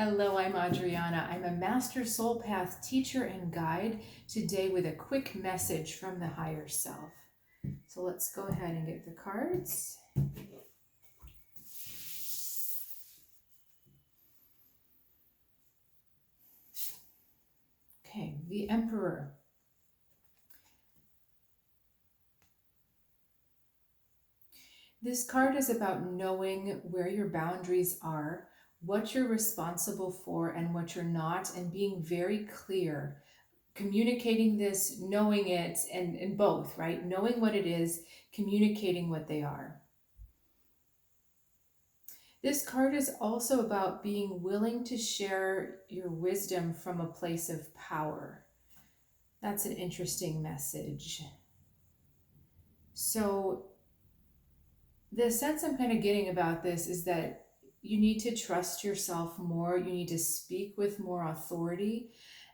Hello, I'm Adriana. I'm a Master Soul Path teacher and guide today with a quick message from the higher self. So let's go ahead and get the cards. Okay, the Emperor. This card is about knowing where your boundaries are, what you're responsible for and what you're not, and being very clear. Communicating this, knowing it, and both, right? Knowing what it is, communicating what they are. This card is also about being willing to share your wisdom from a place of power. That's an interesting message. So the sense I'm kind of getting about this is that you need to trust yourself more. You need to speak with more authority.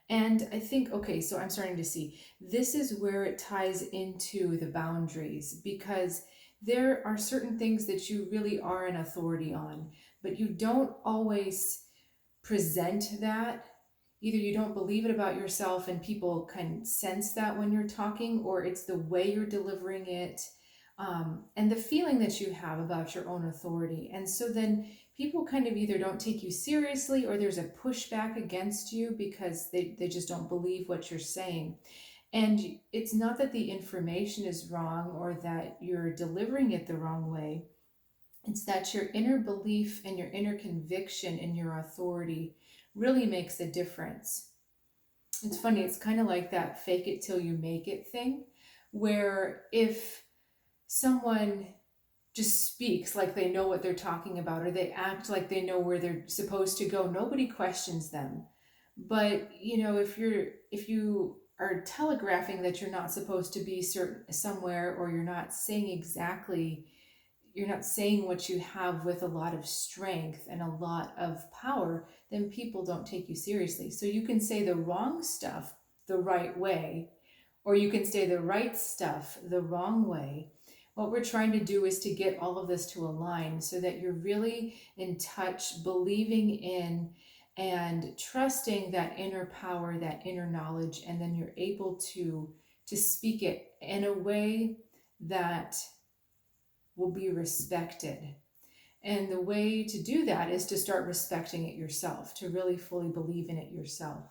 And I think, okay, so I'm starting to see this is where it ties into the boundaries, because there are certain things that you really are an authority on, but you don't always present that. Either you don't believe it about yourself and people can sense that when you're talking, or it's the way you're delivering it, and the feeling that you have about your own authority. And so then people kind of either don't take you seriously or there's a pushback against you because they just don't believe what you're saying. And it's not that the information is wrong or that you're delivering it the wrong way. It's that your inner belief and your inner conviction in your authority really makes a difference. It's funny, it's kind of like that fake it till you make it thing, where if someone just speaks like they know what they're talking about or they act like they know where they're supposed to go, nobody questions them. But if you are telegraphing that you're not supposed to be certain somewhere, or you're not saying what you have with a lot of strength and a lot of power, then people don't take you seriously. So you can say the wrong stuff the right way, or you can say the right stuff the wrong way. What we're trying to do is to get all of this to align so that you're really in touch, believing in and trusting that inner power, that inner knowledge, and then you're able to speak it in a way that will be respected. And the way to do that is to start respecting it yourself, to really fully believe in it yourself.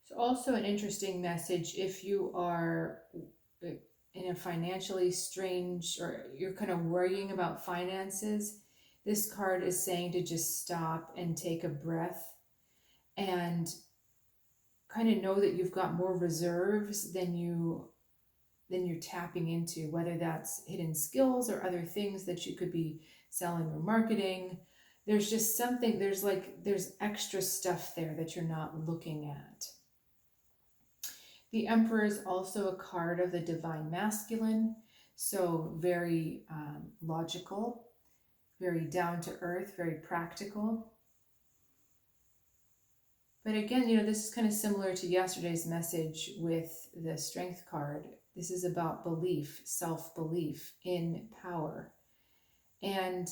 It's also an interesting message if you are in a financially strange, or you're kind of worrying about finances. This card is saying to just stop and take a breath and kind of know that you've got more reserves than you're tapping into, whether that's hidden skills or other things that you could be selling or marketing. There's just something, there's extra stuff there that you're not looking at. The Emperor is also a card of the divine masculine, so very logical, very down to earth, very practical. But again, this is kind of similar to yesterday's message with the Strength card. This is about belief, self-belief in power. And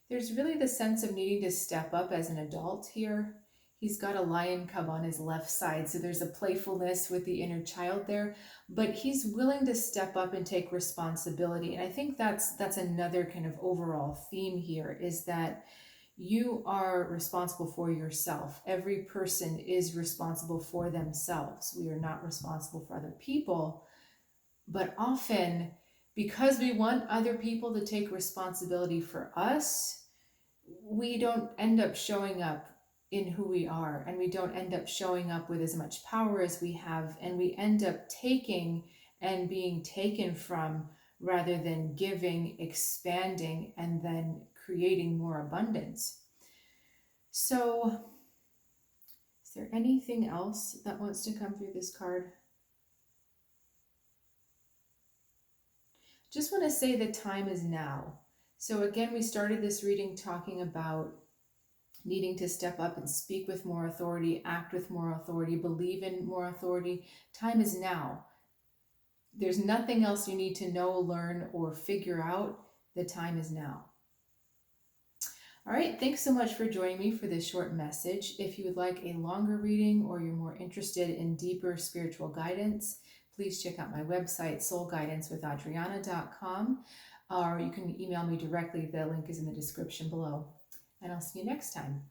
there's really the sense of needing to step up as an adult here. He's got a lion cub on his left side, so there's a playfulness with the inner child there, but he's willing to step up and take responsibility. And I think that's another kind of overall theme here, is that you are responsible for yourself. Every person is responsible for themselves. We are not responsible for other people, but often because we want other people to take responsibility for us, we don't end up showing up in who we are, and we don't end up showing up with as much power as we have, and we end up taking and being taken from rather than giving, expanding, and then creating more abundance. So, is there anything else that wants to come through this card? Just want to say the time is now. So again, we started this reading talking about needing to step up and speak with more authority, act with more authority, believe in more authority. Time is now. there's nothing else you need to know, learn, or figure out. The time is now. All right, thanks so much for joining me for this short message. If you would like a longer reading or you're more interested in deeper spiritual guidance, please check out my website, soulguidancewithadriana.com, or you can email me directly. The link is in the description below. And I'll see you next time.